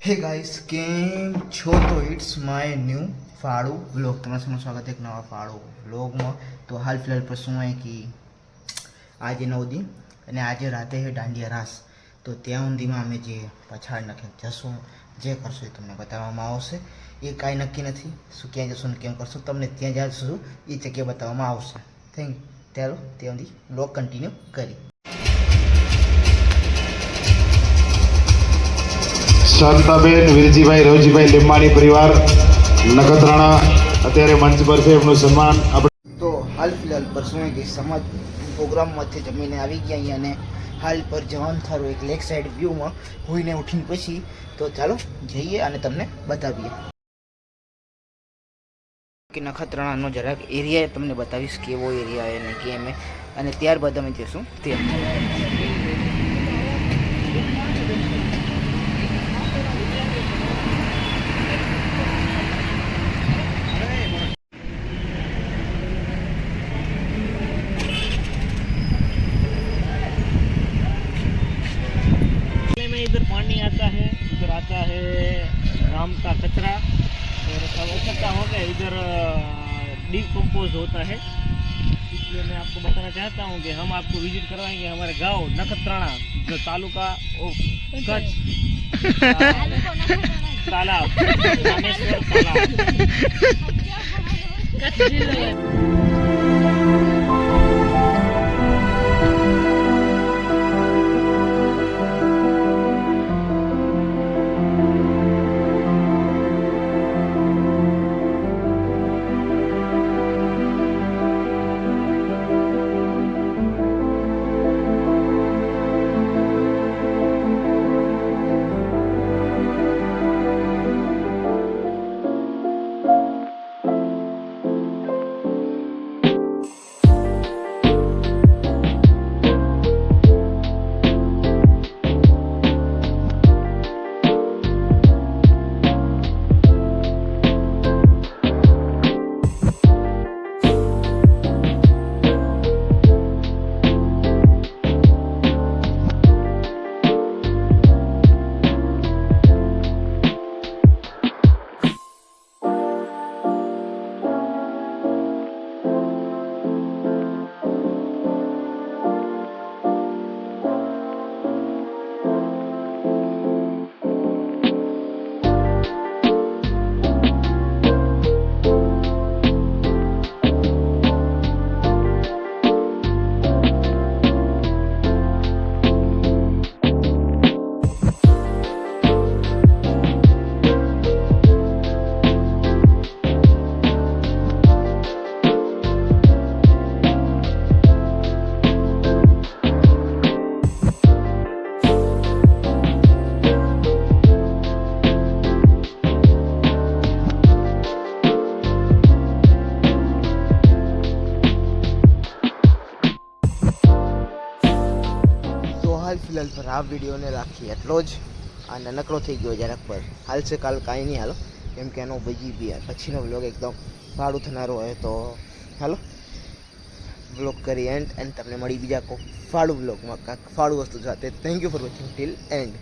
Hey guys केम छो तो it's my new फाड़ू vlog તમારું સ્વાગત એક નવા ફાળો વ્લોગમાં। તો હાલ ફિલહાલ પર શું હોય કે આજે 9 दिन અને આજે રાતે છે દાંડિયા રાસ। તો ત્યાં ઊંધીમાં અમે જે પછાડ નાખીને જશું, જે કરશું એ તમને બતાવવામાં આવશે। એ કાંઈ નક્કી નથી શું ક્યાં જશું ને કેમ કરશું, તમને ત્યાં જશું એ જગ્યા બતાવવામાં આવશે। થેન્ક ચાલો ત્યાં સુધી વ્લોગ કન્ટિન્યુ કરી। શાંતાબેન વીરજીભાઈ રવજીભાઈ લીંબાણી પરિવાર નખત્રાણા અત્યારે મંચ પર છે, એમનું સન્માન આપણે। તો હાલ ફિલહાલ પર શું કે સમાજ પ્રોગ્રામમાંથી જમીને આવી ગયા અહીંયા, અને હાલ પર જવાનું થારું એક લેક સાઈડ વ્યૂમાં હોઈને ઉઠીને પછી। તો ચાલો જઈએ અને તમને બતાવીએ કે નખત્રાણાનો જરાક એરિયા તમને બતાવીશ કેવો એરિયા અને કેમ, અને ત્યારબાદ અમે જઈશું ત્યાં। इधर पानी आता है, उधर आता है राम का कचरा, और सब इकट्ठा हो गया इधर डिकम्पोज होता है। इसलिए मैं आपको बताना चाहता हूँ कि हम आपको विजिट करवाएंगे हमारे गांव नखत्राणा, जो तालुका ऑफ कच्छ, तालाब रामेश्वर तालाब। ફિલહાલ પર આ વિડીયોને રાખીએ એટલો જ। આ નાનકડો થઈ ગયો જરાક પર, હાલ છે કાલ કાંઈ નહીં હાલો, કેમ કે એનો બીજી બી પછીનો વ્લોગ એકદમ સારું થનારો હોય। તો હાલો વ્લોગ કરી એન્ડ તમને મળી બીજા કોઈ ફાળું વ્લોગમાં કાંઈક ફાળું વસ્તુ સાથે। Thank you for watching till and.